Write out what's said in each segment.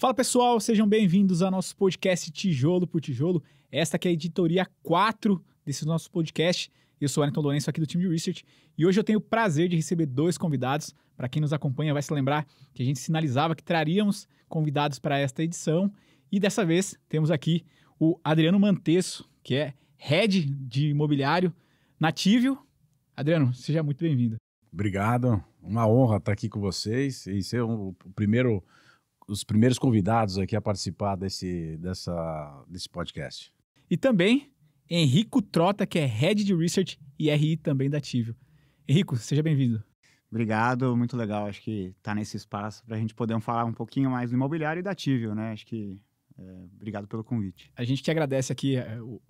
Fala pessoal, sejam bem-vindos ao nosso podcast Tijolo por Tijolo. Esta que é a editoria 4 desse nosso podcast. Eu sou o Wellington Lourenço aqui do time de Research e hoje eu tenho o prazer de receber dois convidados. Para quem nos acompanha vai se lembrar que a gente sinalizava que traríamos convidados para esta edição e dessa vez temos aqui o Adriano Mantesso, que é Head de Imobiliário na Tivio. Adriano, seja muito bem-vindo. Obrigado, uma honra estar aqui com vocês e ser os primeiros convidados aqui a participar desse podcast. E também Henrico Trota, que é Head de Research e RI também da Tivio. Henrico, seja bem-vindo. Obrigado, muito legal, acho que tá nesse espaço para a gente poder falar um pouquinho mais do imobiliário e da Tivio, né? Acho que obrigado pelo convite. A gente que agradece aqui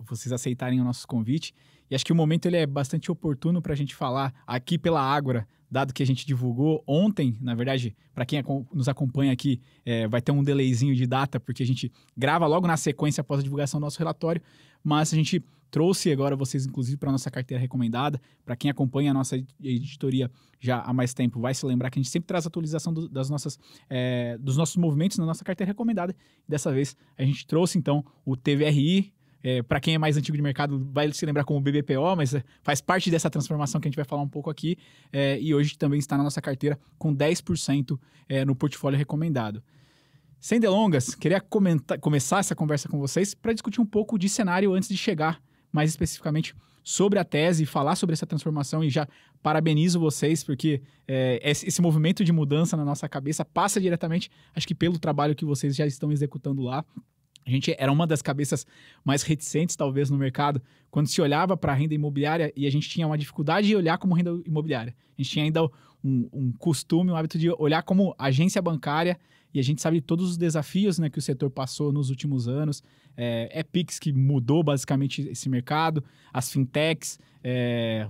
vocês aceitarem o nosso convite e acho que o momento ele é bastante oportuno para a gente falar aqui pela Ágora, dado que a gente divulgou ontem, na verdade, para quem nos acompanha aqui, vai ter um delayzinho de data, porque a gente grava logo na sequência após a divulgação do nosso relatório, mas a gente trouxe agora vocês, inclusive, para a nossa carteira recomendada. Para quem acompanha a nossa editoria já há mais tempo, vai se lembrar que a gente sempre traz atualização dos nossos movimentos na nossa carteira recomendada. Dessa vez, a gente trouxe, então, o TVRI. Para quem é mais antigo de mercado, vai se lembrar como BBPO, mas faz parte dessa transformação que a gente vai falar um pouco aqui. E hoje também está na nossa carteira com 10% no portfólio recomendado. Sem delongas, queria começar essa conversa com vocês para discutir um pouco de cenário antes de chegar mais especificamente sobre a tese e falar sobre essa transformação. E já parabenizo vocês, porque esse movimento de mudança na nossa cabeça passa diretamente, acho que pelo trabalho que vocês já estão executando lá. A gente era uma das cabeças mais reticentes, talvez, no mercado, quando se olhava para a renda imobiliária e a gente tinha uma dificuldade de olhar como renda imobiliária. A gente tinha ainda um costume, um hábito de olhar como agência bancária e a gente sabe de todos os desafios, né, que o setor passou nos últimos anos. Pix que mudou basicamente esse mercado, as fintechs,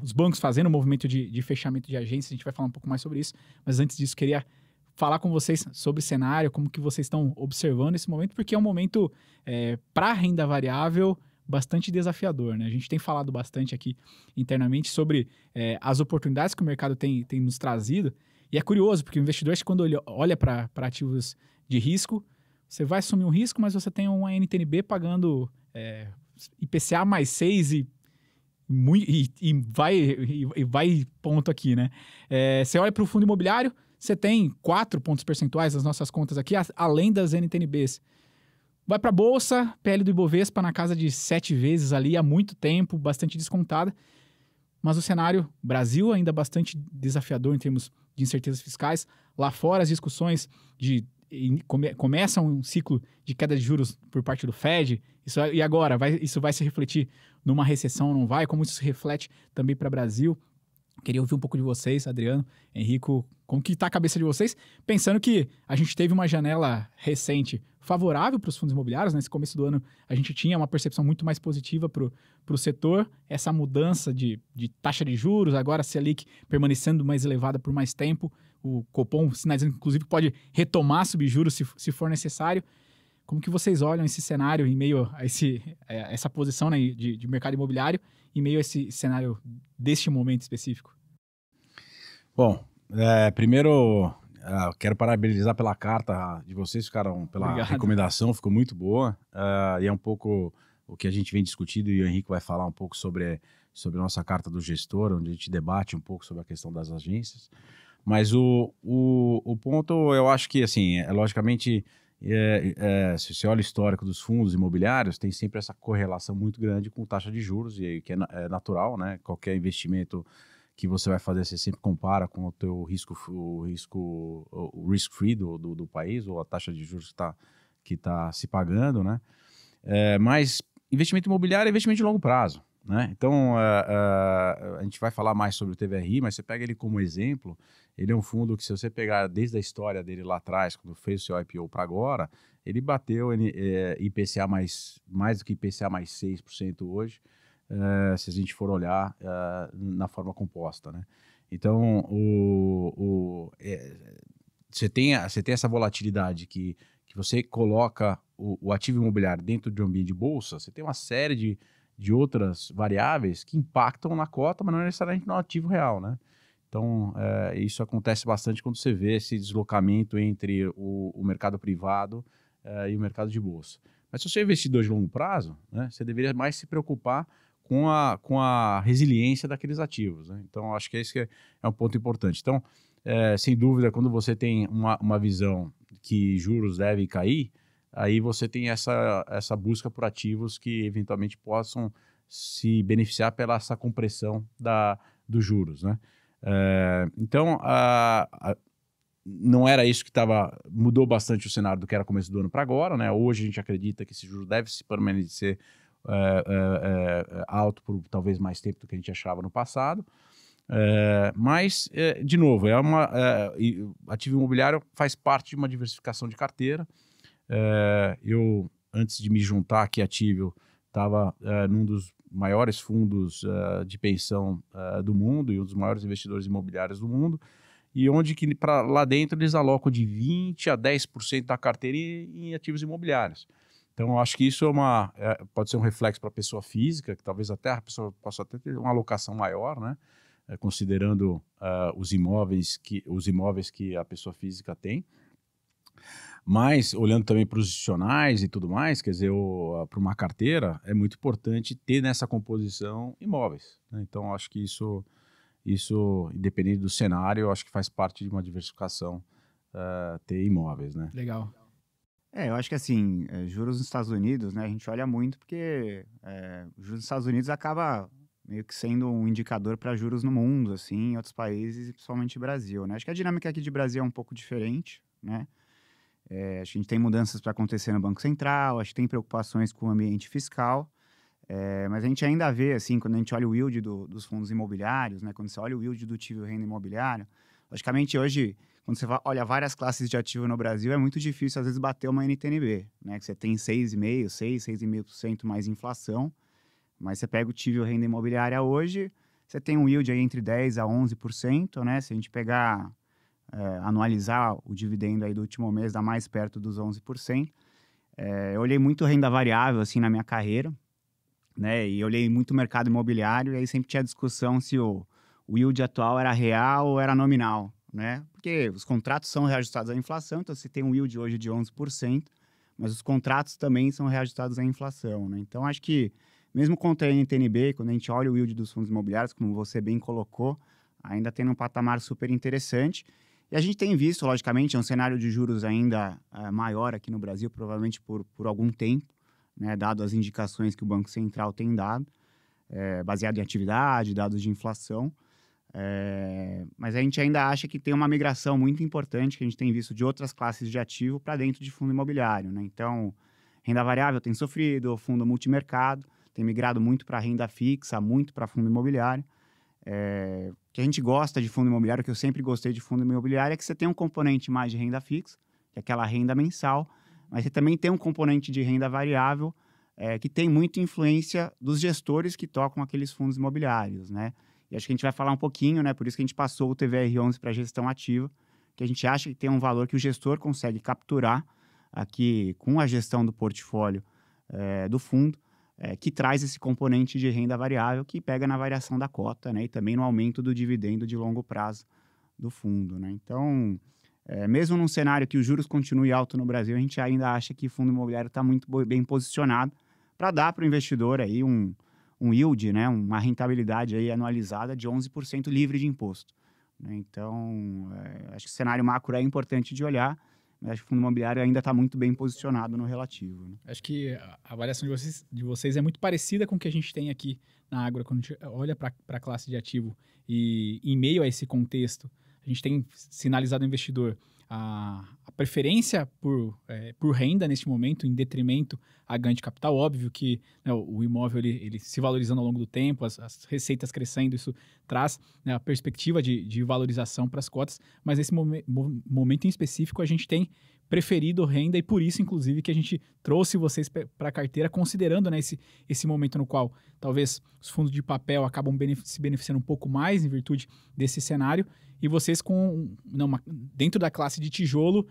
os bancos fazendo um movimento de fechamento de agências, a gente vai falar um pouco mais sobre isso, mas antes disso queria falar com vocês sobre cenário, como que vocês estão observando esse momento, porque é um momento para renda variável bastante desafiador, né? A gente tem falado bastante aqui internamente sobre as oportunidades que o mercado tem nos trazido, e é curioso, porque o investidor, quando ele olha para ativos de risco, você vai assumir um risco, mas você tem uma NTNB pagando IPCA mais 6 e vai ponto aqui, né? Você olha para o fundo imobiliário, você tem 4 pontos percentuais das nossas contas aqui, além das NTNBs. Vai para a Bolsa, PL do Ibovespa na casa de 7 vezes ali há muito tempo, bastante descontada. Mas o cenário Brasil ainda bastante desafiador em termos de incertezas fiscais. Lá fora as discussões começam um ciclo de queda de juros por parte do Fed. E agora, isso vai se refletir numa recessão ou não vai? Como isso se reflete também para o Brasil? Queria ouvir um pouco de vocês, Adriano, Henrico, como que está a cabeça de vocês, pensando que a gente teve uma janela recente favorável para os fundos imobiliários. Nesse começo do ano, a gente tinha uma percepção muito mais positiva para o setor. Essa mudança de taxa de juros, agora a Selic permanecendo mais elevada por mais tempo, o Copom sinalizando, inclusive, que pode retomar subjuros se for necessário. Como que vocês olham esse cenário em meio a essa posição, né, de mercado imobiliário, em meio a esse cenário deste momento específico? Bom, primeiro quero parabenizar pela carta de vocês, pela Obrigado. recomendação, ficou muito boa. E é um pouco o que a gente vem discutindo e o Henrique vai falar um pouco sobre a nossa carta do gestor, onde a gente debate um pouco sobre a questão das agências. Mas o ponto, eu acho que, assim, logicamente, se você olha o histórico dos fundos imobiliários, tem sempre essa correlação muito grande com taxa de juros, e que é natural, né? Qualquer investimento que você vai fazer, você sempre compara com o teu o risk-free do país, ou a taxa de juros que tá se pagando, né? Mas investimento imobiliário é investimento de longo prazo, né? Então, a gente vai falar mais sobre o TVRI, mas você pega ele como exemplo, ele é um fundo que, se você pegar desde a história dele lá atrás, quando fez o seu IPO para agora, ele bateu IPCA mais do que IPCA mais 6% hoje, se a gente for olhar na forma composta, né? Então, você tem essa volatilidade que você coloca o ativo imobiliário dentro de um ambiente de bolsa, você tem uma série de outras variáveis que impactam na cota, mas não necessariamente no ativo real, né? Então, isso acontece bastante quando você vê esse deslocamento entre o mercado privado e o mercado de bolsa. Mas se você é investidor de longo prazo, né, você deveria mais se preocupar com a resiliência daqueles ativos, né? Então, acho que esse é um ponto importante. Então, sem dúvida, quando você tem uma visão que juros devem cair, aí você tem essa busca por ativos que eventualmente possam se beneficiar pela essa compressão dos juros, né? Então, não era isso que mudou bastante o cenário do que era começo do ano para agora, né? Hoje a gente acredita que esse juro deve se permanecer alto por talvez mais tempo do que a gente achava no passado. Mas, de novo, ativo imobiliário faz parte de uma diversificação de carteira. Eu, antes de me juntar aqui a Ativo, estava num dos maiores fundos de pensão do mundo e um dos maiores investidores imobiliários do mundo, e onde que lá dentro eles alocam de 20% a 10% da carteira em ativos imobiliários. Então, eu acho que isso pode ser um reflexo para a pessoa física, que talvez até a pessoa possa até ter uma alocação maior, né? Considerando os imóveis que a pessoa física tem. Mas, olhando também para os institucionais e tudo mais, quer dizer, para uma carteira, é muito importante ter nessa composição imóveis, né? Então, acho que isso, independente do cenário, eu acho que faz parte de uma diversificação ter imóveis, né? Legal. Eu acho que assim, juros nos Estados Unidos, né, a gente olha muito porque juros nos Estados Unidos acaba meio que sendo um indicador para juros no mundo, assim, em outros países, e principalmente Brasil, né? Acho que a dinâmica aqui de Brasil é um pouco diferente, né? Acho que a gente tem mudanças para acontecer no Banco Central, acho que tem preocupações com o ambiente fiscal, mas a gente ainda vê, assim, quando a gente olha o yield dos fundos imobiliários, né, quando você olha o yield do ativo renda imobiliário, logicamente hoje, quando você olha várias classes de ativo no Brasil, é muito difícil às vezes bater uma NTNB, né, que você tem 6,5% mais inflação, mas você pega o ativo renda imobiliária hoje, você tem um yield aí entre 10% a 11%, né, se a gente pegar... anualizar o dividendo aí do último mês, dá mais perto dos 11%. Eu olhei muito renda variável, assim, na minha carreira, né? E olhei muito mercado imobiliário, e aí sempre tinha discussão se o yield atual era real ou era nominal, né? Porque os contratos são reajustados à inflação, então você tem um yield hoje de 11%, mas os contratos também são reajustados à inflação, né? Então, acho que, mesmo contra a NTNB, quando a gente olha o yield dos fundos imobiliários, como você bem colocou, ainda tem um patamar super interessante. E a gente tem visto, logicamente, um cenário de juros ainda maior aqui no Brasil, provavelmente por algum tempo, né, dado as indicações que o Banco Central tem dado, baseado em atividade, dados de inflação. Mas a gente ainda acha que tem uma migração muito importante que a gente tem visto de outras classes de ativo para dentro de fundo imobiliário, né? Então, renda variável tem sofrido, o fundo multimercado tem migrado muito para renda fixa, muito para fundo imobiliário. Que a gente gosta de fundo imobiliário, que eu sempre gostei de fundo imobiliário, é que você tem um componente mais de renda fixa, que é aquela renda mensal, mas você também tem um componente de renda variável, que tem muita influência dos gestores que tocam aqueles fundos imobiliários, né? E acho que a gente vai falar um pouquinho, né? Por isso que a gente passou o TVR11 para gestão ativa, que a gente acha que tem um valor que o gestor consegue capturar aqui com a gestão do portfólio do fundo, que traz esse componente de renda variável que pega na variação da cota, né, e também no aumento do dividendo de longo prazo do fundo, né? Então, mesmo num cenário que os juros continuem alto no Brasil, a gente ainda acha que o fundo imobiliário está muito bem posicionado para dar para o investidor aí um yield, né, uma rentabilidade aí anualizada de 11% livre de imposto, né? Então, acho que o cenário macro é importante de olhar, mas acho que o fundo imobiliário ainda está muito bem posicionado no relativo, né? Acho que a avaliação de vocês é muito parecida com o que a gente tem aqui na Ágora, quando a gente olha para a classe de ativo. E em meio a esse contexto, a gente tem sinalizado ao investidor a preferência por renda neste momento, em detrimento a ganho de capital. Óbvio que, né, o imóvel ele se valorizando ao longo do tempo, as receitas crescendo, isso traz, né, a perspectiva de valorização para as cotas, mas nesse momento em específico a gente tem preferido renda, e por isso, inclusive, que a gente trouxe vocês para a carteira, considerando, né, esse momento no qual talvez os fundos de papel acabam se beneficiando um pouco mais em virtude desse cenário, e vocês dentro da classe de tijolo,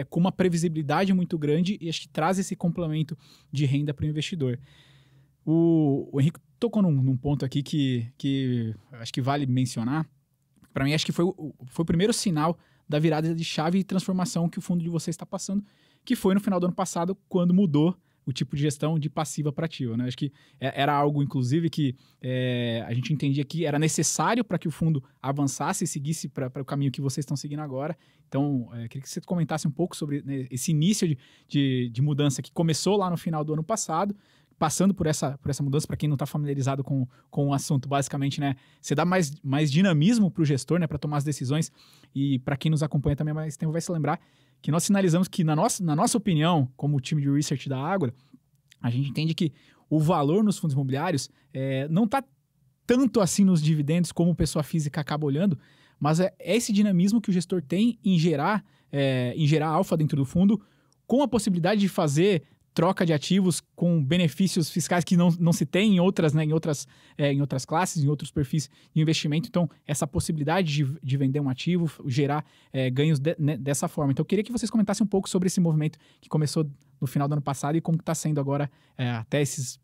com uma previsibilidade muito grande, e acho que traz esse complemento de renda para o investidor. O Henrique tocou num ponto aqui que acho que vale mencionar. Para mim, acho que foi o primeiro sinal da virada de chave e transformação que o fundo de vocês está passando, que foi no final do ano passado, quando mudou o tipo de gestão de passiva para ativa, né? Acho que era algo, inclusive, que a gente entendia que era necessário para que o fundo avançasse e seguisse para o caminho que vocês estão seguindo agora. Então, queria que você comentasse um pouco sobre, né, esse início de mudança que começou lá no final do ano passado, passando por essa mudança. Para quem não está familiarizado com o assunto, basicamente, né, você dá mais dinamismo para o gestor, né, para tomar as decisões. E para quem nos acompanha também há mais tempo vai se lembrar que nós sinalizamos que, na nossa opinião, como time de research da Ágora, a gente entende que o valor nos fundos imobiliários não está tanto assim nos dividendos como pessoa física acaba olhando, mas é esse dinamismo que o gestor tem em gerar alfa dentro do fundo, com a possibilidade de fazer troca de ativos com benefícios fiscais que não se tem em outras, né, em outras classes, em outros perfis de investimento. Então, essa possibilidade de vender um ativo, gerar ganhos dessa forma. Então, eu queria que vocês comentassem um pouco sobre esse movimento que começou no final do ano passado e como está sendo agora até esses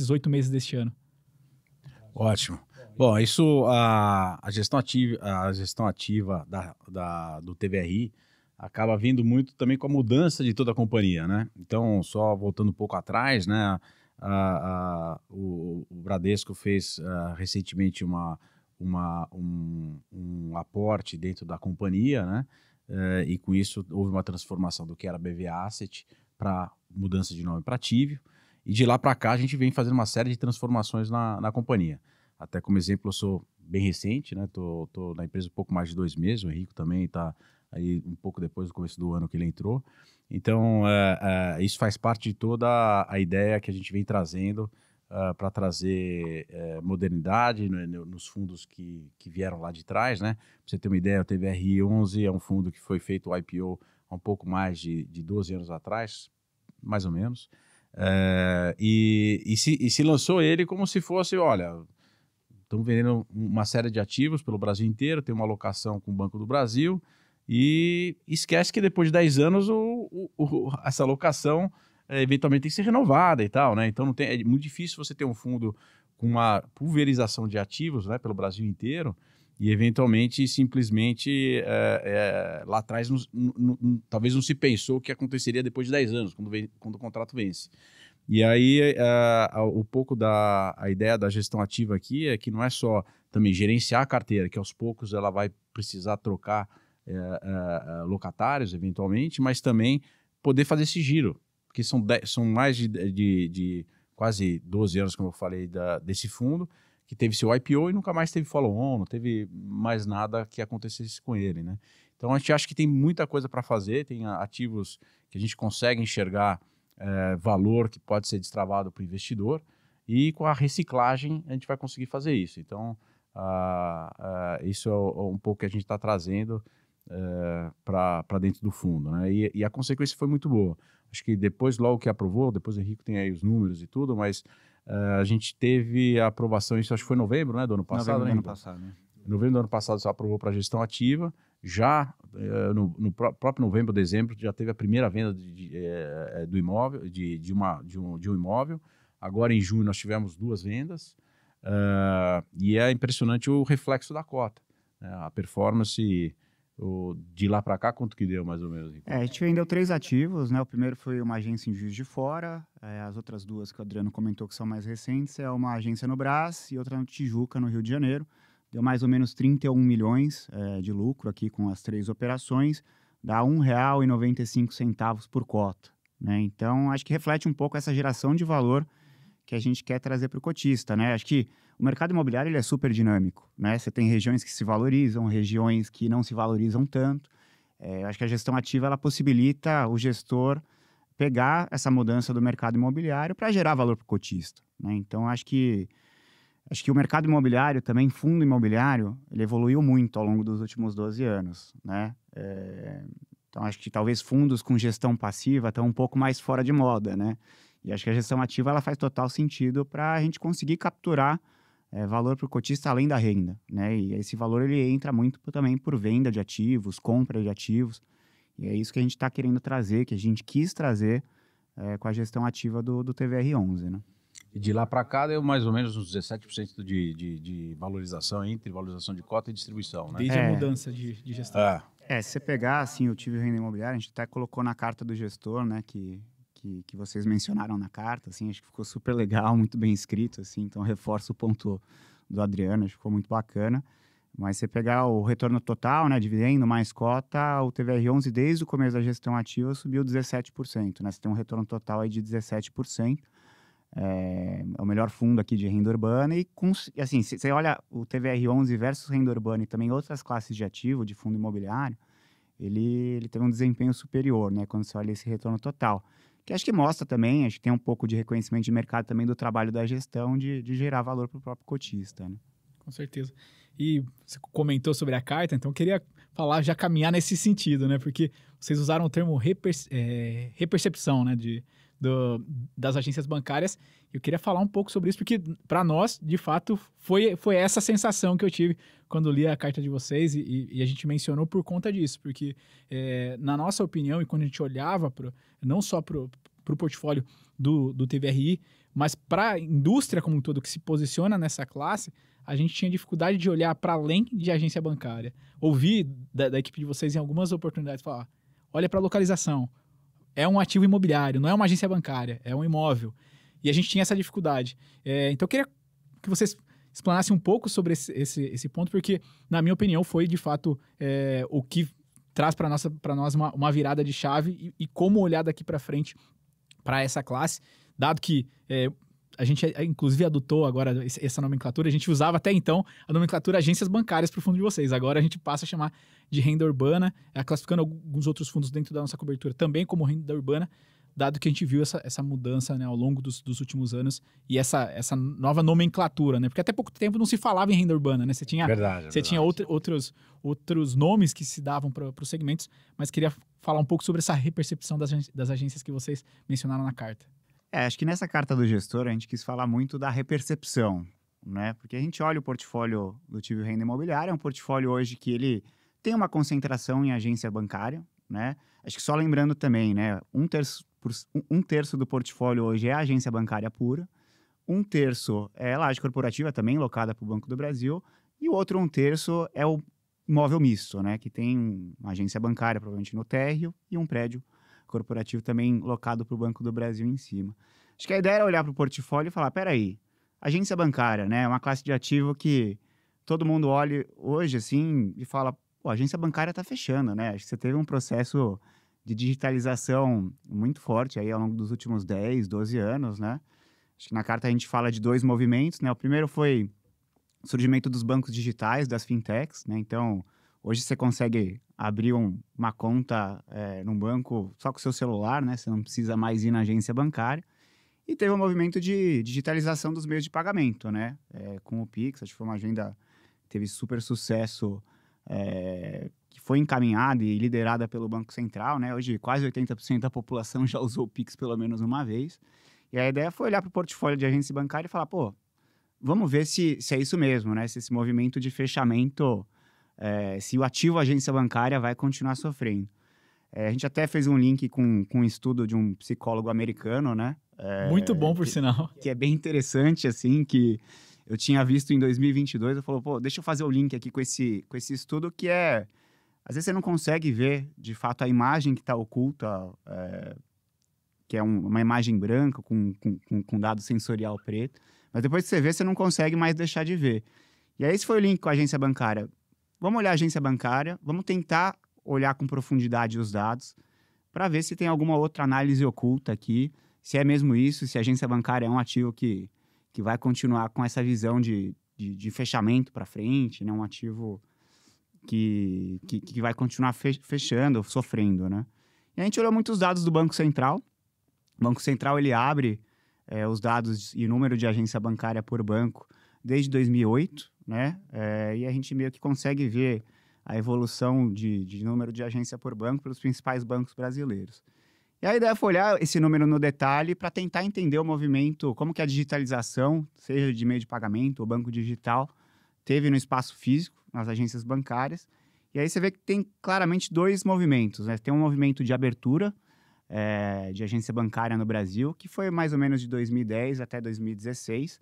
8 meses deste ano. Ótimo. Bom, isso, a gestão ativa do TVRI acaba vindo muito também com a mudança de toda a companhia, né? Então, só voltando um pouco atrás, né? O Bradesco fez recentemente um aporte dentro da companhia, né? E com isso houve uma transformação do que era BV Asset para mudança de nome para Ativio. E de lá para cá a gente vem fazendo uma série de transformações na companhia. Até como exemplo, eu sou bem recente, né? Tô na empresa um pouco mais de 2 meses, o Henrico também está aí um pouco depois do começo do ano que ele entrou. Então, isso faz parte de toda a ideia que a gente vem trazendo para trazer modernidade nos fundos que vieram lá de trás, né? Para você ter uma ideia, o TVRI11 é um fundo que foi feito o IPO há um pouco mais de 12 anos atrás, mais ou menos. E se lançou ele como se fosse, olha, estamos vendendo uma série de ativos pelo Brasil inteiro, tem uma alocação com o Banco do Brasil, e esquece que depois de 10 anos essa alocação eventualmente tem que ser renovada e tal, né? Então é muito difícil você ter um fundo com uma pulverização de ativos, né, pelo Brasil inteiro e eventualmente simplesmente lá atrás talvez não se pensou o que aconteceria depois de 10 anos, quando o contrato vence. E aí um pouco a ideia da gestão ativa aqui é que não é só também gerenciar a carteira, que aos poucos ela vai precisar trocar locatários, eventualmente, mas também poder fazer esse giro, porque são mais de quase 12 anos, como eu falei, desse fundo, que teve seu IPO e nunca mais teve follow-on, não teve mais nada que acontecesse com ele, né? Então a gente acha que tem muita coisa para fazer, tem ativos que a gente consegue enxergar valor que pode ser destravado para o investidor, e com a reciclagem a gente vai conseguir fazer isso. Então isso é um pouco que a gente está trazendo para dentro do fundo, né? E a consequência foi muito boa. Acho que depois, logo que aprovou, depois o Henrique tem aí os números e tudo, mas a gente teve a aprovação, isso acho que foi em novembro, né, do ano passado. Novembro do ano passado, né? Em novembro do ano passado você aprovou para a gestão ativa, já no próprio novembro, dezembro, já teve a primeira venda do imóvel, de um imóvel. Agora em junho nós tivemos 2 vendas, e é impressionante o reflexo da cota, né? A performance de lá para cá, quanto que deu mais ou menos? A gente vendeu 3 ativos, né? O primeiro foi uma agência em Juiz de Fora, as outras 2 que o Adriano comentou que são mais recentes, é uma agência no Brás e outra no Tijuca, no Rio de Janeiro. Deu mais ou menos 31 milhões de lucro aqui com as 3 operações, dá R$ 1,95 por cota, né? Então, acho que reflete um pouco essa geração de valor que a gente quer trazer para o cotista, né? Acho que o mercado imobiliário ele é super dinâmico, né? Você tem regiões que se valorizam, regiões que não se valorizam tanto. Acho que a gestão ativa ela possibilita o gestor pegar essa mudança do mercado imobiliário para gerar valor para o cotista, né? Então, acho que o mercado imobiliário também, fundo imobiliário, ele evoluiu muito ao longo dos últimos 12 anos, né? Então, acho que talvez fundos com gestão passiva estão um pouco mais fora de moda, né? E acho que a gestão ativa ela faz total sentido para a gente conseguir capturar valor para o cotista além da renda, né? E esse valor ele entra muito também por venda de ativos, compra de ativos. E é isso que a gente está querendo trazer, que a gente quis trazer com a gestão ativa do TVR11, né? E de lá para cá deu mais ou menos uns 17% de valorização entre valorização de cota e distribuição, né? Desde a mudança de gestão. Se você pegar, assim, o Tive Renda Imobiliária, a gente até colocou na carta do gestor, né, que vocês mencionaram na carta, assim, acho que ficou super legal, muito bem escrito, assim, então reforço o ponto do Adriano, acho que ficou muito bacana. Mas você pegar o retorno total, né, dividendo mais cota, o TVR11 desde o começo da gestão ativa subiu 17%, né? Você tem um retorno total aí de 17%. É o melhor fundo aqui de renda urbana e assim, se você olha o TVR11 versus renda urbana e também outras classes de ativo de fundo imobiliário, ele tem um desempenho superior, né, quando você olha esse retorno total. Que acho que mostra também, acho que tem um pouco de reconhecimento de mercado também do trabalho da gestão de gerar valor para o próprio cotista, né? Com certeza. E você comentou sobre a carta, então eu queria falar, já caminhar nesse sentido, né? Porque vocês usaram o termo repercepção, né? Das agências bancárias. Eu queria falar um pouco sobre isso, porque para nós, de fato, foi essa sensação que eu tive quando li a carta de vocês e a gente mencionou por conta disso, porque na nossa opinião, e quando a gente olhava não só para o portfólio do TVRI, mas para a indústria como um todo que se posiciona nessa classe, a gente tinha dificuldade de olhar para além de agência bancária. Ouvi da equipe de vocês em algumas oportunidades falar, olha para a localização, é um ativo imobiliário, não é uma agência bancária, é um imóvel. E a gente tinha essa dificuldade. Então eu queria que vocês explanassem um pouco sobre esse ponto, porque, na minha opinião, foi de fato o que traz para nós uma virada de chave e como olhar daqui para frente para essa classe, dado que a gente, inclusive, adotou agora essa nomenclatura. A gente usava até então a nomenclatura agências bancárias para o fundo de vocês. Agora a gente passa a chamar de renda urbana, classificando alguns outros fundos dentro da nossa cobertura também como renda urbana, dado que a gente viu essa mudança, né, ao longo dos últimos anos e essa nova nomenclatura, né? Porque até pouco tempo não se falava em renda urbana, né? Você tinha outros nomes que se davam para os segmentos, mas queria falar um pouco sobre essa repercepção das agências que vocês mencionaram na carta. Acho que nessa carta do gestor a gente quis falar muito da repercepção, né? Porque a gente olha o portfólio do Tive Renda Imobiliária, é um portfólio hoje que ele tem uma concentração em agência bancária, né? Acho que só lembrando também, né? Um terço do portfólio hoje é agência bancária pura, um terço é laje corporativa também, locada para o Banco do Brasil, e o outro um terço é o imóvel misto, né? Que tem uma agência bancária, provavelmente no térreo, e um prédio corporativo também locado para o Banco do Brasil em cima. Acho que a ideia era olhar para o portfólio e falar, peraí, agência bancária, né? É uma classe de ativo que todo mundo olha hoje, assim, e fala, pô, a agência bancária está fechando, né? Acho que você teve um processo de digitalização muito forte aí ao longo dos últimos 10, 12 anos, né? Acho que na carta a gente fala de 2 movimentos, né? O primeiro foi o surgimento dos bancos digitais, das fintechs, né? Então, hoje você consegue abrir uma conta num banco só com o seu celular, né? Você não precisa mais ir na agência bancária. E teve um movimento de digitalização dos meios de pagamento, né? Com o Pix, acho que foi uma agenda que teve super sucesso, que foi encaminhada e liderada pelo Banco Central, né? Hoje quase 80% da população já usou o Pix pelo menos uma vez. E a ideia foi olhar para o portfólio de agência bancária e falar, pô, vamos ver se é isso mesmo, né? Se esse movimento de fechamento... se o ativo agência bancária vai continuar sofrendo. A gente até fez um link com um estudo de um psicólogo americano, né? Muito bom, por sinal. Que é bem interessante, assim, que eu tinha visto em 2022. Eu falei, pô, deixa eu fazer o link aqui com esse estudo que às vezes você não consegue ver, de fato, a imagem que está oculta, que é uma imagem branca com dado sensorial preto. Mas depois que você vê, você não consegue mais deixar de ver. E aí esse foi o link com a agência bancária. Vamos olhar a agência bancária, vamos tentar olhar com profundidade os dados para ver se tem alguma outra análise oculta aqui, se é mesmo isso, se a agência bancária é um ativo que vai continuar com essa visão de fechamento para frente, né? Um ativo que vai continuar fechando, sofrendo, né? E a gente olhou muitos dados do Banco Central. O Banco Central ele abre os dados e o número de agência bancária por banco desde 2008, né? E a gente meio que consegue ver a evolução de número de agência por banco pelos principais bancos brasileiros. E a ideia foi olhar esse número no detalhe para tentar entender o movimento, como que a digitalização, seja de meio de pagamento ou banco digital, teve no espaço físico, nas agências bancárias. E aí você vê que tem claramente 2 movimentos, né? Tem um movimento de abertura de agência bancária no Brasil, que foi mais ou menos de 2010 até 2016.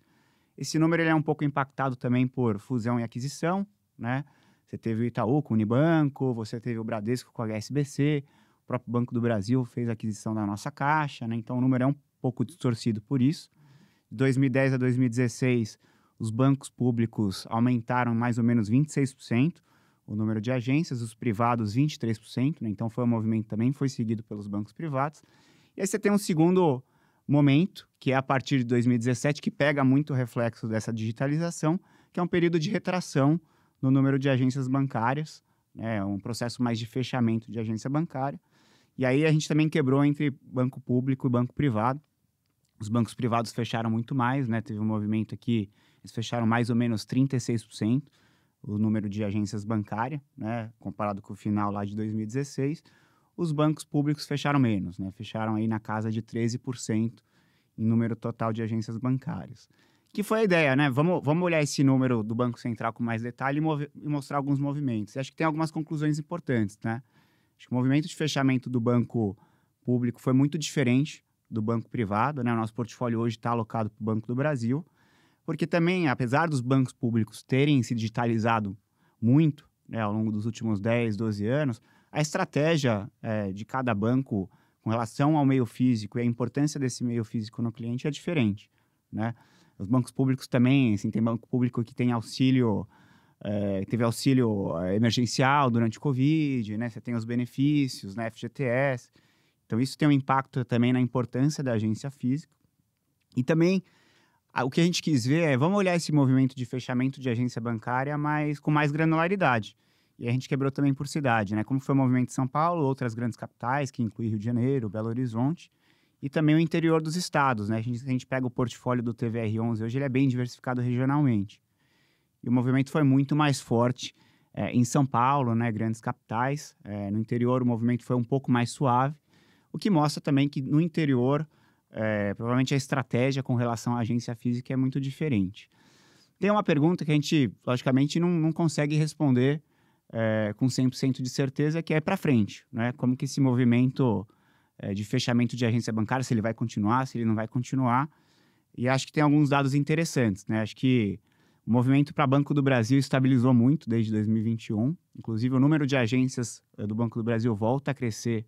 Esse número ele é um pouco impactado também por fusão e aquisição, né? Você teve o Itaú com o Unibanco, você teve o Bradesco com o HSBC, o próprio Banco do Brasil fez a aquisição da nossa Caixa, né? Então o número é um pouco distorcido por isso. De 2010 a 2016, os bancos públicos aumentaram mais ou menos 26%, o número de agências, os privados 23%, né? Então foi um movimento também, foi seguido pelos bancos privados. E aí você tem um segundo momento, que é a partir de 2017, que pega muito o reflexo dessa digitalização, que é um período de retração no número de agências bancárias, né? Um processo mais de fechamento de agência bancária. E aí a gente também quebrou entre banco público e banco privado. Os bancos privados fecharam muito mais, né? Teve um movimento aqui, eles fecharam mais ou menos 36%, o número de agências bancárias, né? Comparado com o final lá de 2016. Os bancos públicos fecharam menos, né? Fecharam aí na casa de 13% em número total de agências bancárias. Que foi a ideia, né? Vamos olhar esse número do Banco Central com mais detalhe e mostrar alguns movimentos. E acho que tem algumas conclusões importantes, né? Acho que o movimento de fechamento do banco público foi muito diferente do banco privado, né? O nosso portfólio hoje está alocado para o Banco do Brasil, porque também, apesar dos bancos públicos terem se digitalizado muito, né, ao longo dos últimos 10, 12 anos, a estratégia de cada banco com relação ao meio físico e a importância desse meio físico no cliente é diferente, né? Os bancos públicos também, assim, tem banco público que tem auxílio, teve auxílio emergencial durante o Covid, né? Você tem os benefícios, né? FGTS. Então, isso tem um impacto também na importância da agência física. E também, o que a gente quis ver vamos olhar esse movimento de fechamento de agência bancária com mais granularidade. E a gente quebrou também por cidade, né? Como foi o movimento de São Paulo, outras grandes capitais, que inclui Rio de Janeiro, Belo Horizonte, e também o interior dos estados, né? A gente pega o portfólio do TVR11 hoje, ele é bem diversificado regionalmente. E o movimento foi muito mais forte em São Paulo, né? Grandes capitais. No interior, o movimento foi um pouco mais suave, o que mostra também que no interior, provavelmente a estratégia com relação à agência física é muito diferente. Tem uma pergunta que a gente, logicamente, não consegue responder com 100% de certeza, que é para frente, né? Como que esse movimento de fechamento de agência bancária, se ele vai continuar, se ele não vai continuar. E acho que tem alguns dados interessantes, né? Acho que o movimento para Banco do Brasil estabilizou muito desde 2021. Inclusive, o número de agências do Banco do Brasil volta a crescer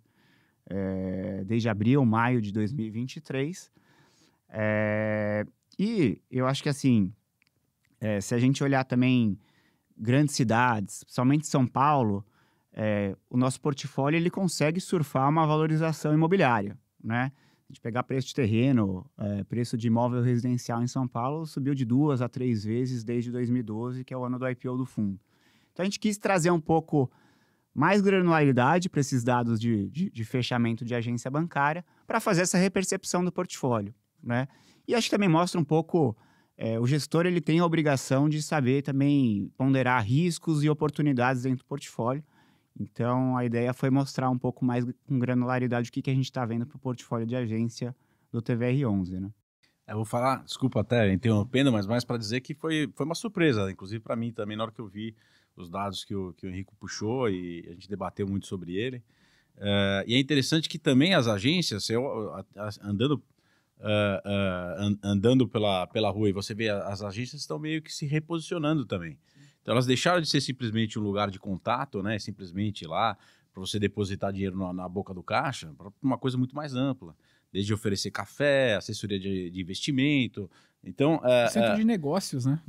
desde abril, maio de 2023. E eu acho que, assim, se a gente olhar também grandes cidades, principalmente São Paulo, o nosso portfólio ele consegue surfar uma valorização imobiliária, né? A gente pegar preço de terreno, preço de imóvel residencial em São Paulo subiu de 2 a 3 vezes desde 2012, que é o ano do IPO do fundo. Então a gente quis trazer um pouco mais granularidade para esses dados de fechamento de agência bancária para fazer essa repercepção do portfólio, né? E acho que também mostra um pouco o gestor ele tem a obrigação de saber também ponderar riscos e oportunidades dentro do portfólio. Então, a ideia foi mostrar um pouco mais com granularidade o que a gente está vendo para o portfólio de agência do TVR11, né? Eu vou falar, desculpa até interrompendo, mas mais para dizer que foi uma surpresa, inclusive para mim também, na hora que eu vi os dados que o Henrico puxou e a gente debateu muito sobre ele. E é interessante que também as agências, andando pela rua e você vê as agências estão meio que se reposicionando também. Então elas deixaram de ser simplesmente um lugar de contato, né? Simplesmente lá para você depositar dinheiro na boca do caixa, para uma coisa muito mais ampla. Desde oferecer café, assessoria de investimento. Então, centro de negócios, né?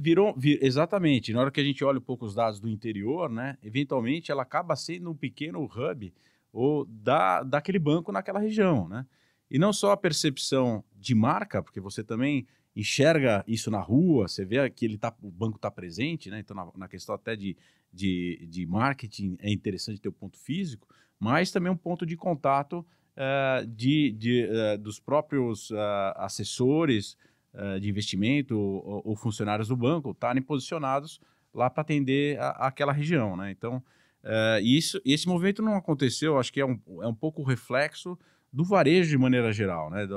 Exatamente. Na hora que a gente olha um pouco os dados do interior, né? Eventualmente ela acaba sendo um pequeno hub daquele banco naquela região, né? E não só a percepção de marca, porque você também enxerga isso na rua, você vê que o banco está presente, né? Então, na questão até de marketing, é interessante ter o ponto físico, mas também um ponto de contato dos próprios assessores de investimento ou funcionários do banco estarem posicionados lá para atender aquela região, né? Então, esse movimento não aconteceu, acho que é um pouco o reflexo do varejo de maneira geral, né?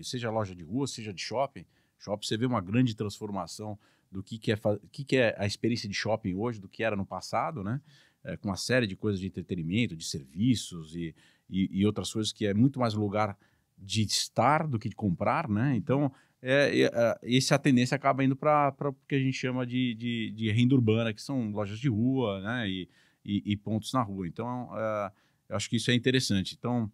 Seja loja de rua, seja de shopping. Shopping, você vê uma grande transformação do que é a experiência de shopping hoje, do que era no passado, né? Com uma série de coisas de entretenimento, de serviços e outras coisas que é muito mais um lugar de estar do que de comprar, né? Então, essa tendência acaba indo para o que a gente chama de renda urbana, que são lojas de rua, né, e pontos na rua. Então, eu acho que isso é interessante. Então,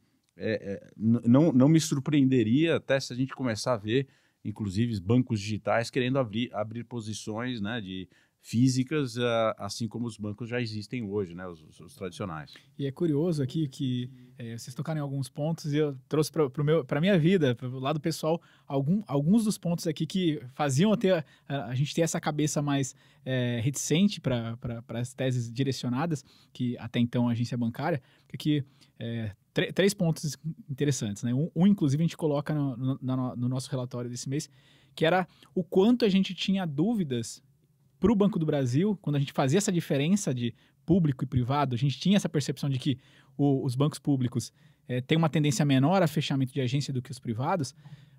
não me surpreenderia até se a gente começar a ver, inclusive, bancos digitais querendo abrir posições, né, físicas, assim como os bancos já existem hoje, né, os tradicionais. E é curioso aqui que vocês tocaram em alguns pontos e eu trouxe para a minha vida, para o lado pessoal, alguns dos pontos aqui que faziam a gente ter essa cabeça mais reticente para as teses direcionadas, que até então a agência bancária, que três pontos interessantes, né? Inclusive, a gente coloca no nosso relatório desse mês, que era o quanto a gente tinha dúvidas para o Banco do Brasil, quando a gente fazia essa diferença de público e privado, a gente tinha essa percepção de que os bancos públicos têm uma tendência menor a fechamento de agência do que os privados,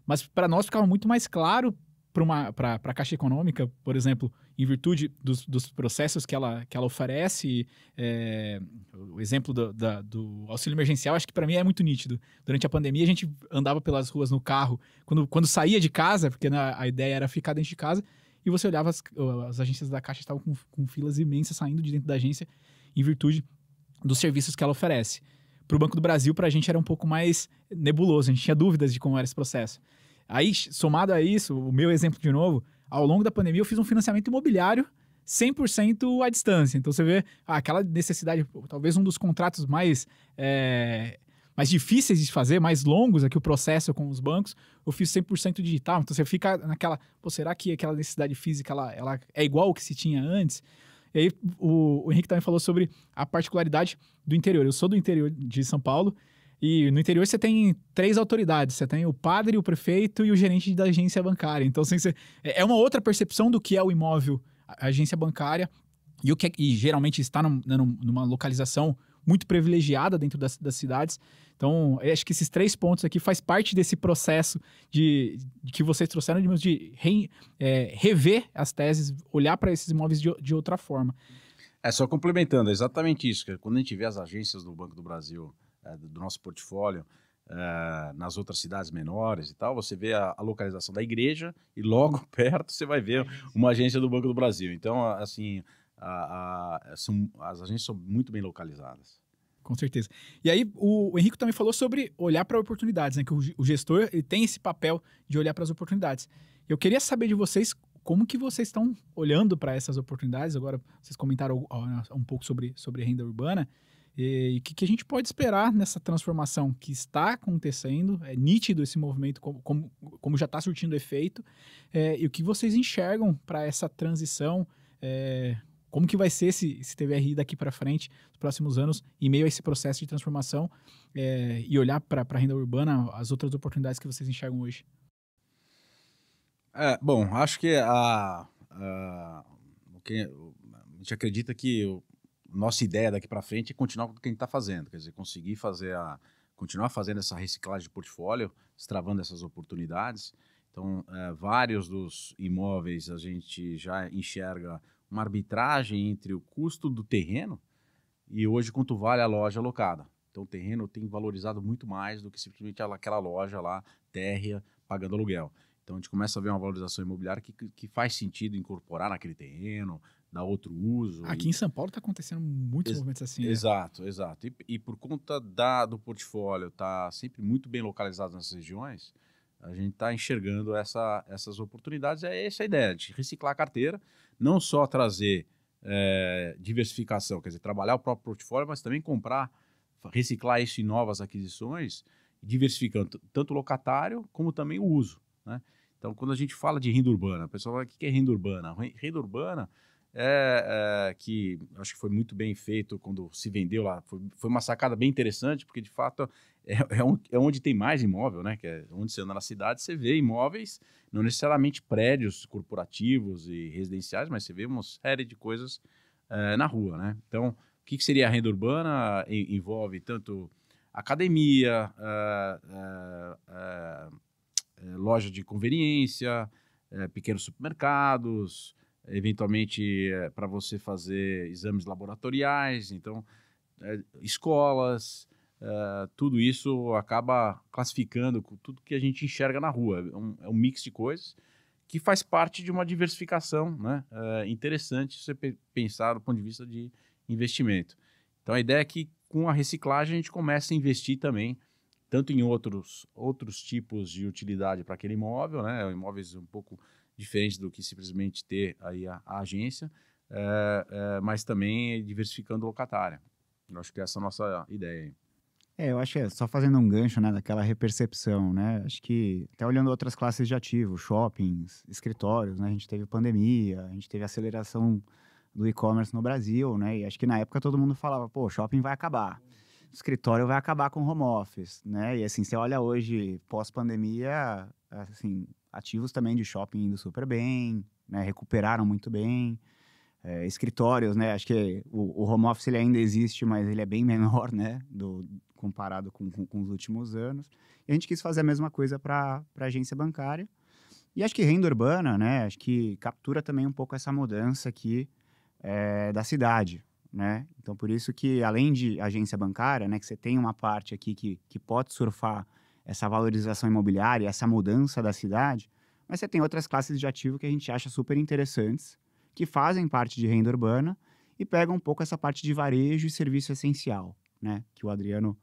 mas para nós ficava muito mais claro para a Caixa Econômica, por exemplo, em virtude dos processos que ela oferece, o exemplo do auxílio emergencial, acho que para mim é muito nítido. Durante a pandemia, a gente andava pelas ruas no carro, quando saía de casa, porque a ideia era ficar dentro de casa, e você olhava, as agências da Caixa estavam com filas imensas saindo de dentro da agência em virtude dos serviços que ela oferece. Para o Banco do Brasil, para a gente era um pouco mais nebuloso, a gente tinha dúvidas de como era esse processo. Aí, somado a isso, o meu exemplo de novo, ao longo da pandemia eu fiz um financiamento imobiliário 100% à distância. Então você vê aquela necessidade, talvez um dos contratos mais difíceis de fazer, mais longos aqui o processo com os bancos, eu fiz 100% digital. Então você fica naquela, será que aquela necessidade física ela é igual ao que se tinha antes? E aí o Henrique também falou sobre a particularidade do interior. Eu sou do interior de São Paulo e no interior você tem 3 autoridades. Você tem o padre, o prefeito e o gerente da agência bancária. Então assim, é uma outra percepção do que é o imóvel, a agência bancária, e geralmente está numa localização muito privilegiada dentro das cidades. Então, eu acho que esses 3 pontos aqui faz parte desse processo de que vocês trouxeram de rever as teses, olhar para esses imóveis de outra forma. Só complementando, é exatamente isso. Quando a gente vê as agências do Banco do Brasil, do nosso portfólio, nas outras cidades menores e tal, você vê a localização da igreja e logo perto você vai ver uma agência do Banco do Brasil. Então, assim, as agências são muito bem localizadas. Com certeza. E aí, o Henrique também falou sobre olhar para oportunidades, né? Que o gestor ele tem esse papel de olhar para as oportunidades. Eu queria saber de vocês como que vocês estão olhando para essas oportunidades. Agora, vocês comentaram um pouco sobre renda urbana. E o que a gente pode esperar nessa transformação que está acontecendo? É nítido esse movimento, como já está surtindo efeito. E o que vocês enxergam para essa transição? Como que vai ser esse TVRI daqui para frente, nos próximos anos, em meio a esse processo de transformação, e olhar para a renda urbana, as outras oportunidades que vocês enxergam hoje? Bom, acho que a gente acredita que nossa ideia daqui para frente é continuar com o que a gente está fazendo, quer dizer, conseguir continuar fazendo essa reciclagem de portfólio, destravando essas oportunidades. Então, vários dos imóveis a gente já enxerga uma arbitragem entre o custo do terreno e hoje quanto vale a loja alocada. Então o terreno tem valorizado muito mais do que simplesmente aquela loja lá, térrea, pagando aluguel. Então a gente começa a ver uma valorização imobiliária que faz sentido incorporar naquele terreno, dar outro uso. Aqui em São Paulo está acontecendo muitos momentos assim. Exato. E por conta do portfólio estar sempre muito bem localizado nessas regiões, a gente está enxergando essas oportunidades. É essa a ideia, de reciclar a carteira, não só trazer diversificação, quer dizer, trabalhar o próprio portfólio, mas também reciclar isso em novas aquisições, diversificando tanto o locatário como também o uso, né? Então, quando a gente fala de renda urbana, o pessoal fala, o que é renda urbana? Renda urbana que acho que foi muito bem feito quando se vendeu lá. Foi uma sacada bem interessante, porque de fato é onde tem mais imóvel, né? Que é onde você anda na cidade, você vê imóveis, não necessariamente prédios corporativos e residenciais, mas você vê uma série de coisas na rua, né? Então, o que seria a renda urbana? Envolve tanto academia, loja de conveniência, pequenos supermercados, eventualmente para você fazer exames laboratoriais, então escolas, tudo isso acaba classificando com tudo que a gente enxerga na rua. É um mix de coisas que faz parte de uma diversificação, né? Interessante você pensar do ponto de vista de investimento. Então, a ideia é que com a reciclagem a gente comece a investir também, tanto em outros tipos de utilidade para aquele imóvel, né? Imóveis um pouco diferentes do que simplesmente ter aí a agência, mas também diversificando o locatário. Eu acho que essa é a nossa ideia aí. Eu acho que só fazendo um gancho, né, daquela repercepção, né? Acho que até olhando outras classes de ativos, shoppings, escritórios, né? A gente teve pandemia, a gente teve aceleração do e-commerce no Brasil, né? E acho que na época todo mundo falava, pô, shopping vai acabar, escritório vai acabar com home office, né? E assim, você olha hoje, pós-pandemia, assim, ativos também de shopping indo super bem, né? Recuperaram muito bem. Escritórios, né? Acho que o home office ele ainda existe, mas ele é bem menor, né? Comparado com os últimos anos. E a gente quis fazer a mesma coisa para a agência bancária. E acho que renda urbana, né? Acho que captura também um pouco essa mudança aqui da cidade, né? Então, por isso que, além de agência bancária, né? Que você tem uma parte aqui que pode surfar essa valorização imobiliária, essa mudança da cidade, mas você tem outras classes de ativo que a gente acha super interessantes, que fazem parte de renda urbana e pegam um pouco essa parte de varejo e serviço essencial, né? Que o Adriano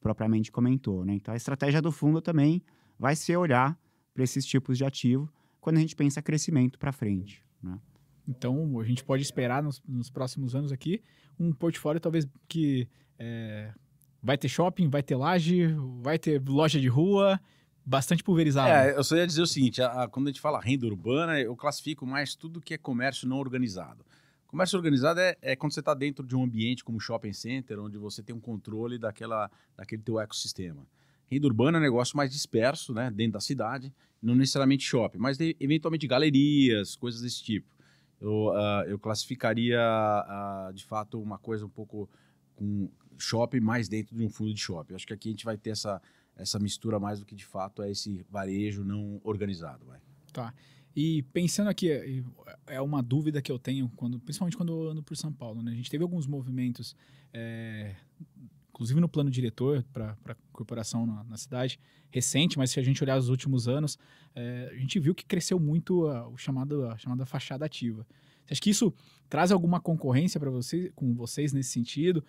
propriamente comentou, né? Então, a estratégia do fundo também vai ser olhar para esses tipos de ativo quando a gente pensa crescimento para frente, né? Então, a gente pode esperar nos próximos anos aqui um portfólio talvez que vai ter shopping, vai ter laje, vai ter loja de rua, bastante pulverizado. Eu só ia dizer o seguinte, quando a gente fala renda urbana, eu classifico mais tudo que é comércio não organizado. Comércio organizado é quando você está dentro de um ambiente como shopping center, onde você tem um controle daquele teu ecossistema. Renda urbana é um negócio mais disperso, né, dentro da cidade, não necessariamente shopping, mas eventualmente galerias, coisas desse tipo. Eu classificaria, de fato, uma coisa um pouco com shopping mais dentro de um fundo de shopping. Eu acho que aqui a gente vai ter essa mistura mais do que, de fato, é esse varejo não organizado. Tá. E pensando aqui, é uma dúvida que eu tenho, principalmente quando eu ando por São Paulo, né? A gente teve alguns movimentos, inclusive no plano diretor para a corporação na cidade, recente, mas se a gente olhar os últimos anos, a gente viu que cresceu muito a chamada fachada ativa. Você acha que isso traz alguma concorrência para com vocês nesse sentido?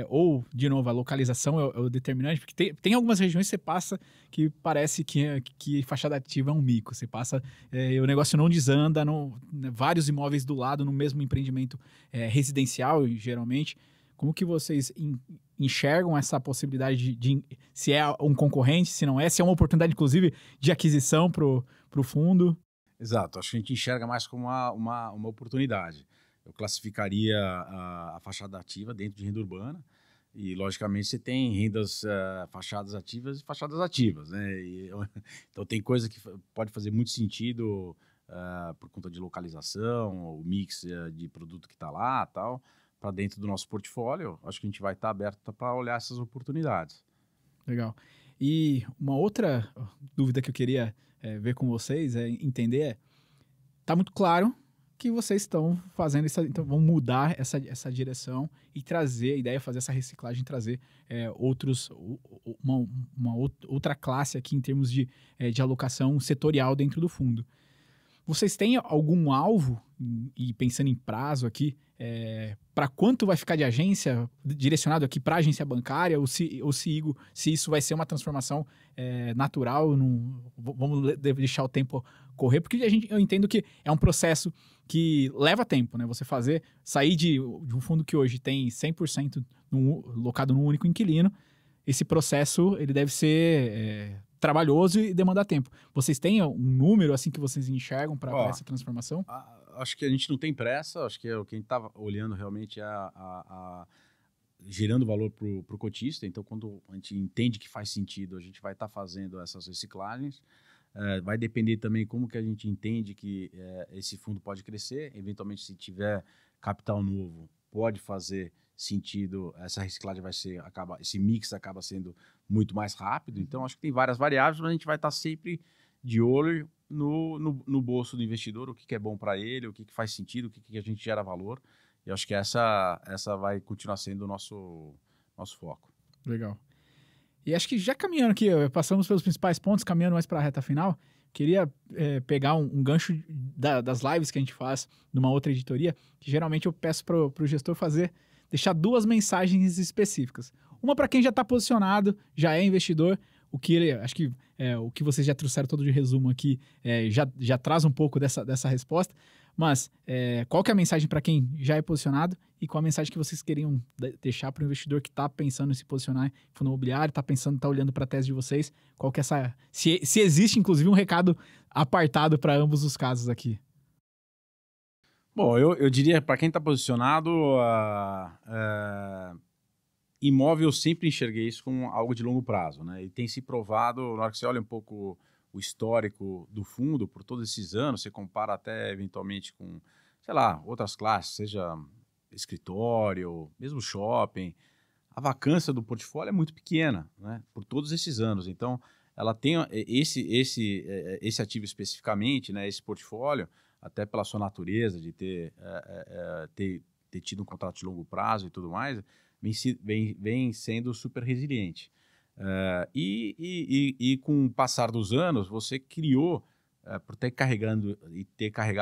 Ou, de novo, a localização é o determinante? Porque tem algumas regiões que você passa que parece que fachada ativa é um mico. Você passa e o negócio não desanda, vários imóveis do lado no mesmo empreendimento residencial, geralmente. Como que vocês enxergam essa possibilidade se é um concorrente, se não é, se é uma oportunidade, inclusive, de aquisição para o fundo? Exato, acho que a gente enxerga mais como uma oportunidade. Eu classificaria a fachada ativa dentro de renda urbana e, logicamente, você tem fachadas ativas e fachadas ativas, né? Então, tem coisa que pode fazer muito sentido por conta de localização, o mix de produto que está lá, tal, para dentro do nosso portfólio. Acho que a gente vai estar aberto para olhar essas oportunidades. Legal. E uma outra dúvida que eu queria ver com vocês, entender, tá muito claro que vocês estão fazendo isso, então vão mudar essa direção e trazer, a ideia é fazer essa reciclagem, trazer uma outra classe aqui em termos de alocação setorial dentro do fundo. Vocês têm algum alvo, e pensando em prazo aqui, para quanto vai ficar de agência, direcionado aqui para a agência bancária, ou se isso vai ser uma transformação natural, vamos deixar o tempo correr, porque eu entendo que é um processo que leva tempo, né? Você sair de um fundo que hoje tem 100% locado num único inquilino, esse processo ele deve ser trabalhoso e demandar tempo. Vocês têm um número assim que vocês enxergam para essa transformação? Acho que a gente não tem pressa, acho que o que a gente estava olhando realmente gerando valor para o cotista. Então, quando a gente entende que faz sentido, a gente vai estar fazendo essas reciclagens. Vai depender também como que a gente entende que esse fundo pode crescer. Eventualmente, se tiver capital novo, pode fazer sentido, essa reciclagem esse mix acaba sendo muito mais rápido. Então, acho que tem várias variáveis, mas a gente vai estar sempre de olho no bolso do investidor, o que é bom para ele, o que faz sentido, o que a gente gera valor. E acho que essa vai continuar sendo o nosso foco. Legal. E acho que já caminhando aqui, passamos pelos principais pontos, caminhando mais para a reta final, queria pegar um gancho das lives que a gente faz numa outra editoria, que geralmente eu peço para o gestor deixar 2 mensagens específicas. Uma para quem já está posicionado, já é investidor, acho que o que vocês já trouxeram todo de resumo aqui já traz um pouco dessa resposta, mas qual que é a mensagem para quem já é posicionado e qual a mensagem que vocês queriam deixar para o investidor que está pensando em se posicionar em fundo imobiliário, está olhando para a tese de vocês, qual que é se existe inclusive um recado apartado para ambos os casos aqui. Bom, eu diria, para quem está posicionado, imóvel eu sempre enxerguei isso como algo de longo prazo, né? E tem se provado, na hora que você olha um pouco o histórico do fundo, por todos esses anos, você compara até eventualmente com, sei lá, outras classes, seja escritório, mesmo shopping, a vacância do portfólio é muito pequena, né? Por todos esses anos. Então, ela tem esse ativo especificamente, né? Esse portfólio, até pela sua natureza de ter tido um contrato de longo prazo e tudo mais, vem sendo super resiliente. E com o passar dos anos, você criou, por ter carregado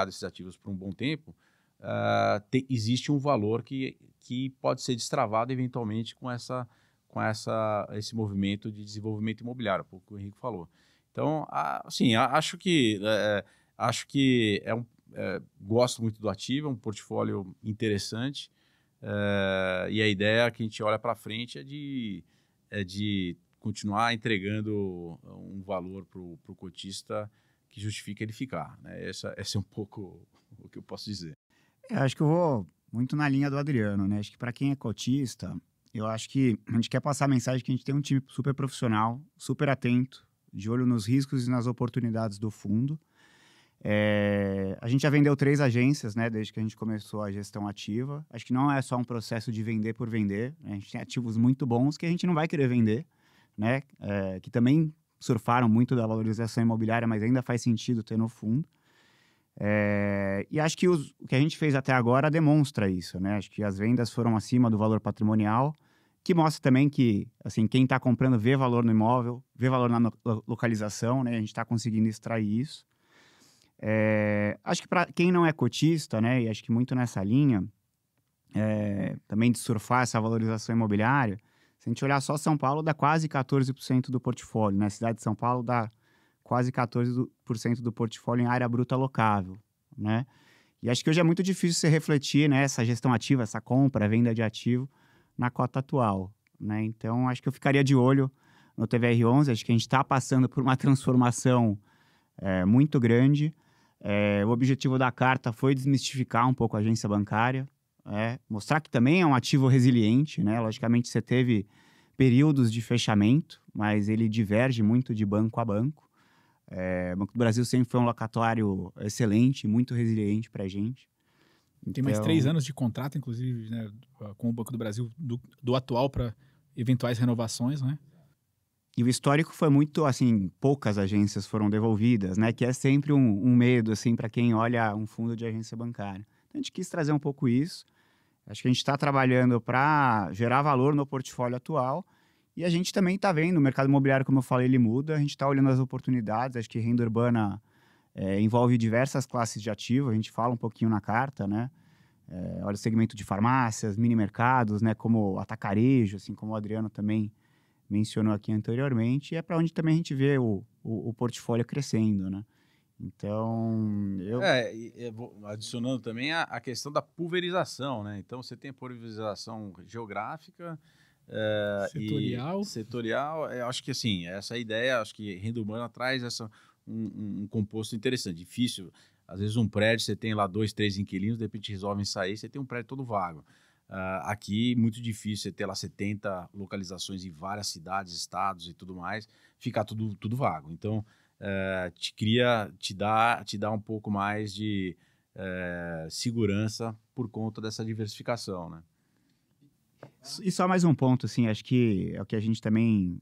esses ativos por um bom tempo, existe um valor que pode ser destravado eventualmente com esse movimento de desenvolvimento imobiliário, pouco que o Henrique falou. Então, assim, acho que gosto muito do ativo, é um portfólio interessante, e a ideia que a gente olha para frente é de continuar entregando um valor para o cotista que justifica ele ficar, né? Esse é um pouco o que eu posso dizer. Acho que eu vou muito na linha do Adriano, né? Acho que para quem é cotista, eu acho que a gente quer passar a mensagem que a gente tem um time super profissional, super atento, de olho nos riscos e nas oportunidades do fundo. A gente já vendeu 3 agências, né, desde que a gente começou a gestão ativa. Acho que não é só um processo de vender por vender. A gente tem ativos muito bons que a gente não vai querer vender, né? Que também surfaram muito da valorização imobiliária, mas ainda faz sentido ter no fundo. E acho que o que a gente fez até agora demonstra isso, né? Acho que as vendas foram acima do valor patrimonial, que mostra também que, assim, quem está comprando vê valor no imóvel, vê valor na localização, né? A gente está conseguindo extrair isso. Acho que para quem não é cotista, né? E acho que muito nessa linha, também de surfar essa valorização imobiliária, se a gente olhar só São Paulo, dá quase 14% do portfólio, né? A cidade de São Paulo dá quase 14% do portfólio em área bruta locável, né? E acho que hoje é muito difícil você refletir, né, essa gestão ativa, essa compra, venda de ativo na cota atual, né? Então, acho que eu ficaria de olho no TVR11. Acho que a gente está passando por uma transformação muito grande. O objetivo da carta foi desmistificar um pouco a agência bancária, mostrar que também é um ativo resiliente, né? Logicamente, você teve períodos de fechamento, mas ele diverge muito de banco a banco. O Banco do Brasil sempre foi um locatório excelente, muito resiliente para a gente. Tem mais 3 anos de contrato, inclusive, né, com o Banco do Brasil, do atual para eventuais renovações, né? E o histórico foi muito, assim, poucas agências foram devolvidas, né? Que é sempre um medo, assim, para quem olha um fundo de agência bancária. Então, a gente quis trazer um pouco isso. Acho que a gente está trabalhando para gerar valor no portfólio atual. E a gente também está vendo, o mercado imobiliário, como eu falei, ele muda. A gente está olhando as oportunidades. Acho que renda urbana envolve diversas classes de ativo. A gente fala um pouquinho na carta, né? Olha o segmento de farmácias, mini mercados, né? Como atacarejo, assim como o Adriano também mencionou aqui anteriormente. E é para onde também a gente vê o portfólio crescendo, né? Então, adicionando também a questão da pulverização, né? Então, você tem a pulverização geográfica, setorial. Eu acho que, assim, essa ideia, acho que renda urbana traz um composto interessante. Difícil, às vezes um prédio, você tem lá 2, 3 inquilinos, de repente resolvem sair, você tem um prédio todo vago. Aqui, muito difícil você ter lá 70 localizações em várias cidades, estados e tudo mais, ficar tudo vago. Então, te dá um pouco mais de segurança por conta dessa diversificação, né? E só mais um ponto, assim, acho que é o que a gente também,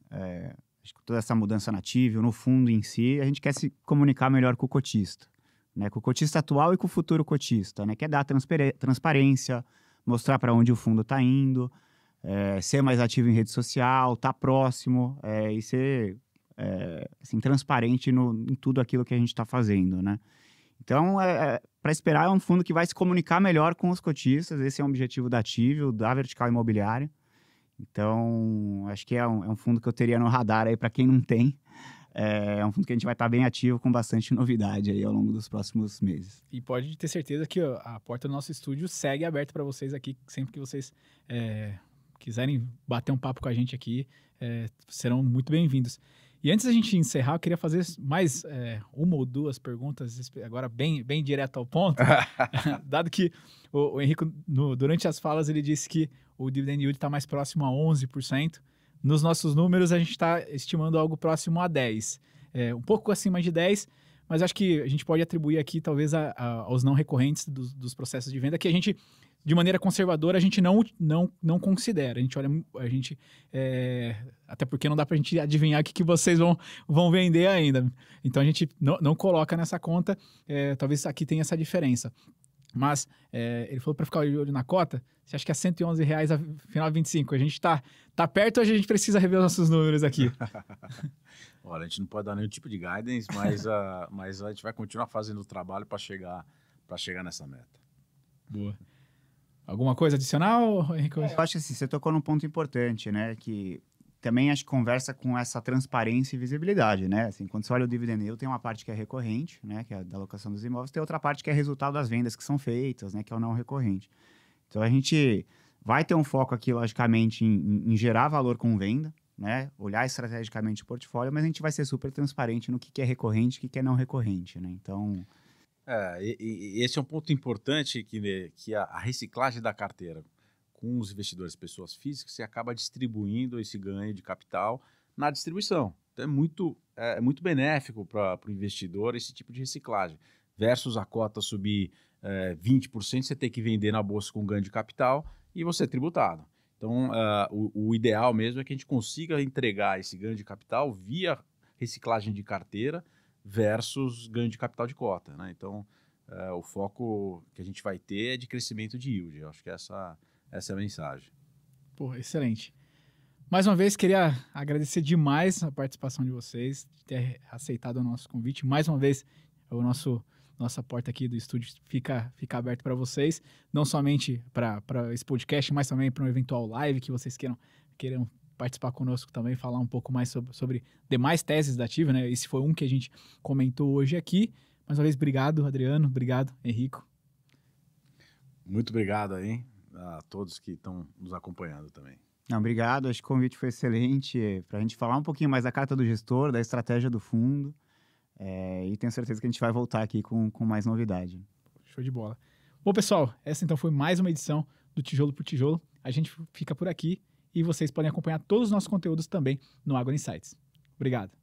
acho que toda essa mudança nativa, no fundo em si, a gente quer se comunicar melhor com o cotista, né? Com o cotista atual e com o futuro cotista, né? Quer dar transparência, mostrar para onde o fundo está indo. ser mais ativo em rede social, estar próximo e ser assim, transparente em tudo aquilo que a gente está fazendo, né? Então, para esperar, é um fundo que vai se comunicar melhor com os cotistas. Esse é o objetivo da Ativio, da Vertical Imobiliária. Então, acho que é um fundo que eu teria no radar aí para quem não tem. É um fundo que a gente vai estar bem ativo, com bastante novidade aí ao longo dos próximos meses. E pode ter certeza que a porta do nosso estúdio segue aberta para vocês aqui, sempre que vocês quiserem bater um papo com a gente aqui, serão muito bem-vindos. E antes da gente encerrar, eu queria fazer mais uma ou duas perguntas, agora bem direto ao ponto, dado que o Henrico, durante as falas, ele disse que o dividend yield está mais próximo a 11%. Nos nossos números, a gente está estimando algo próximo a 10%. Um pouco acima de 10%, mas acho que a gente pode atribuir aqui, talvez, aos não recorrentes dos processos de venda, que a gente, de maneira conservadora, a gente não considera. Até porque não dá para a gente adivinhar o que vocês vão vender ainda. Então, a gente não coloca nessa conta. Talvez aqui tenha essa diferença. Mas ele falou para ficar de olho na cota. Você acha que é R$111 a final de 25? A gente tá perto ou a gente precisa rever os nossos números aqui? Olha, a gente não pode dar nenhum tipo de guidance, mas a gente vai continuar fazendo o trabalho para chegar nessa meta. Boa. Alguma coisa adicional, Henrique? Eu acho que assim, você tocou num ponto importante, né? Que também acho que conversa com essa transparência e visibilidade, né? Assim, quando você olha o dividend yield, tem uma parte que é recorrente, né? Que é a da alocação dos imóveis, tem outra parte que é resultado das vendas que são feitas, né? Que é o não recorrente. Então, a gente vai ter um foco aqui, logicamente, em gerar valor com venda, né? Olhar estrategicamente o portfólio, mas a gente vai ser super transparente no que é recorrente e o que é não recorrente, né? Então... E esse é um ponto importante que a reciclagem da carteira com os investidores, pessoas físicas, você acaba distribuindo esse ganho de capital na distribuição. Então é muito benéfico para o investidor esse tipo de reciclagem. Versus a cota subir 20%, você ter que vender na bolsa com ganho de capital e você é tributado. Então o ideal mesmo é que a gente consiga entregar esse ganho de capital via reciclagem de carteira versus ganho de capital de cota, né? Então o foco que a gente vai ter é de crescimento de yield. Eu acho que essa é a mensagem. Pô, excelente. Mais uma vez, queria agradecer demais a participação de vocês, de ter aceitado o nosso convite. Mais uma vez, nossa porta aqui do estúdio fica aberta para vocês, não somente para esse podcast, mas também para um eventual live que vocês queiram participar conosco também, falar um pouco mais sobre demais teses da Ativio, né? Esse foi um que a gente comentou hoje aqui. Mais uma vez, obrigado, Adriano. Obrigado, Henrico. Muito obrigado aí a todos que estão nos acompanhando também. Não, obrigado, acho que o convite foi excelente para a gente falar um pouquinho mais da carta do gestor, da estratégia do fundo, e tenho certeza que a gente vai voltar aqui com mais novidade. Show de bola. Bom, pessoal, essa então foi mais uma edição do Tijolo por Tijolo. A gente fica por aqui e vocês podem acompanhar todos os nossos conteúdos também no Ágora Insights. Obrigado.